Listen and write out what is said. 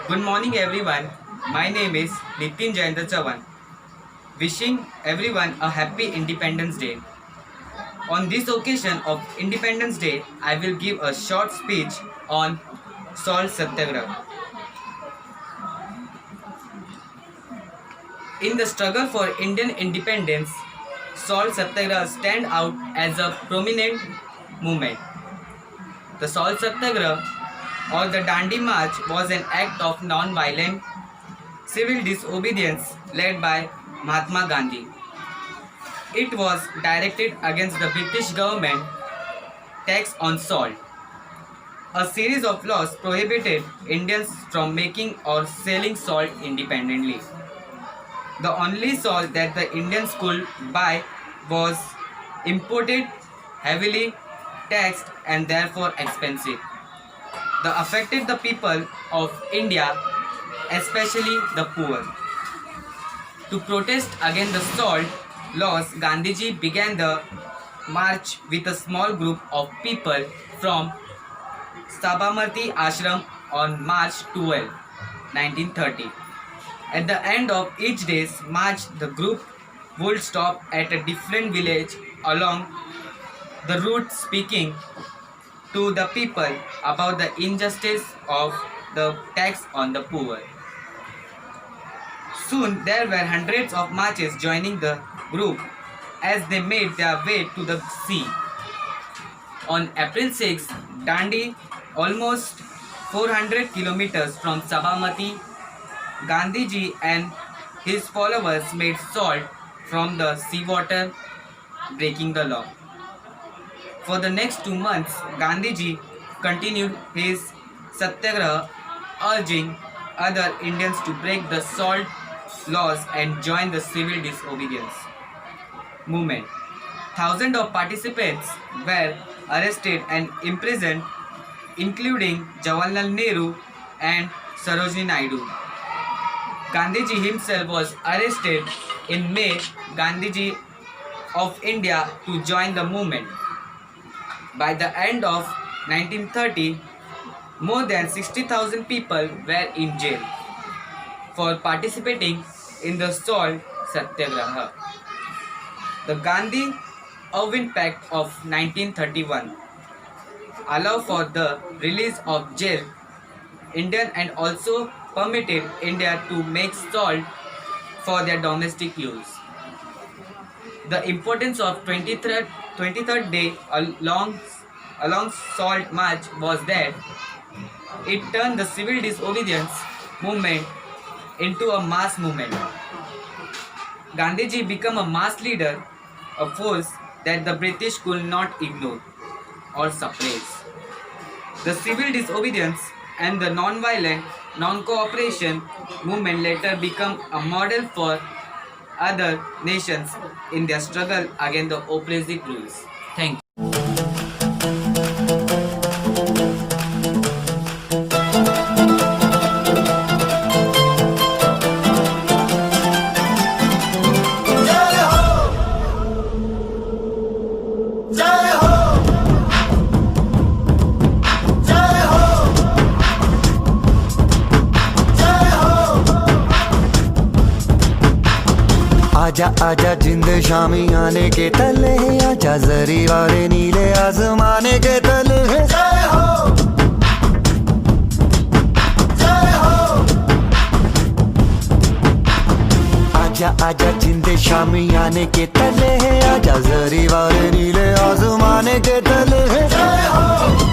Good morning, everyone. My name is Nitin Jayendra Chavan. Wishing everyone a happy Independence Day. On this occasion of Independence Day, I will give a short speech on Salt Satyagraha. In the struggle for Indian independence, Salt Satyagraha stand out as a prominent movement. The Salt Satyagraha or the Dandi March was an act of non-violent civil disobedience led by Mahatma Gandhi. It was directed against the British government tax on salt. A series of laws prohibited Indians from making or selling salt independently. The only salt that the Indians could buy was imported, heavily taxed and therefore expensive. The affected the people of India, especially the poor. To protest against the salt laws, Gandhiji began the march with a small group of people from Sabarmati Ashram on March 12, 1930. At the end of each day's march, the group would stop at a different village along the route speaking to the people about the injustice of the tax on the poor. Soon there were hundreds of marches joining the group as they made their way to the sea. On April 6, Dandi, almost 400 kilometers from Sabarmati, Gandhiji and his followers made salt from the seawater, breaking the law. For the next 2 months, Gandhiji continued his satyagraha, urging other Indians to break the salt laws and join the civil disobedience movement. Thousands of participants were arrested and imprisoned, including Jawaharlal Nehru and Sarojini Naidu. Gandhiji himself was arrested in May. Gandhiji of India to join the movement. By the end of 1930, more than 60,000 people were in jail for participating in the Salt Satyagraha. The Gandhi-Irvin Pact of 1931 allowed for the release of jail Indian and also permitted India to make salt for their domestic use. The importance of 23rd day along Salt March was that it turned the civil disobedience movement into a mass movement. Gandhiji became a mass leader, a force that the British could not ignore or suppress. The civil disobedience and the non-violent, non-cooperation movement later became a model for other nations in their struggle against the oppressive rules. Thank you. आजा आजा जिंद शामी आने के तले है, आजा जरी वाले नीले आसमाने के तले है। जय हो जय हो। आजा आजा जिंद शामी आने के तले है, आजा जरी वाले नीले आसमाने के तले है। जय हो।